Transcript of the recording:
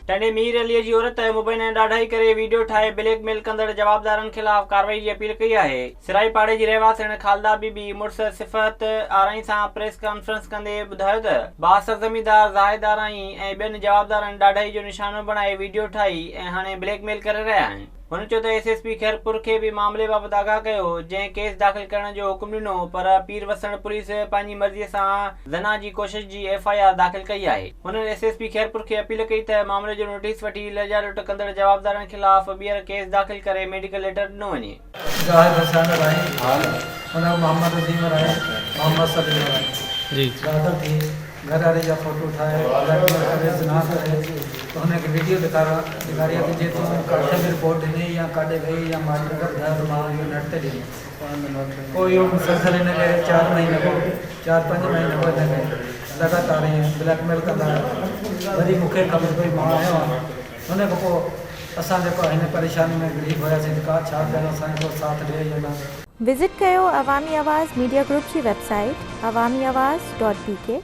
टंडे मीर अली जी औरत मोबाइल ऐं ॾाढाई करे वीडियो ठाहे ब्लैकमेल कंदड़ जवाबदारनि खिलाफ़ कार्रवाई जी अपील कई आहे। सिराई पाड़े जी रहवासिन खालदा बीबी मुड़स सिफ़त आराई सां प्रेस कॉन्फ्रेंस कंदे ॿुधायो त बास ज़मींदार ज़ाहिद आराई ऐं ॿियनि जवाबदारनि ॾाढाई जो निशानो बणाए वीडियो ठाही ऐं हाणे ब्लैकमेल करे रहिया आहिनि। हुन चयो त SSP खैरपुर खे बि मामले बाबति आगाह कयो, जंहिं केस दाख़िल करण जो हुकुम ॾिनो, पर पीर वसण पुलिस पंहिंजी मर्ज़ीअ सां ज़ना जी कोशिश जी FIR दाख़िल कई आहे। हुननि SSP खैरपुर खे अपील कई त मामले जो नोटिस वठी लजा लुट कंदड़ जवाबदारनि खिलाफ़ ॿीहर केस दाख़िल करे मेडिकल लेटर ॾिनो वञे। घर वाले जा फोटो ठाहे जना करे तो हुनखे वीडियो ॾेखारी कि जे तूं काठे में रिपोर्ट ॾिनी या काॾे वई या मां नट ते ॾिनी पोइ इहो मुसलसल हिनखे 4 महीने पोइ 4-5 महीने पोइ हिनखे लगातार ब्लैकमेल कंदा। वरी मूंखे ख़बर पई, मां आयो आहियां। हुन खां पोइ असां जेको हिन परेशानी में गरीब हुयासीं त का छा कयूं, असांजो साथ ॾिए या न। विज़िट कयो अवामी आवाज़ मीडिया ग्रुप जी वेबसाइट awamiawaz.pk।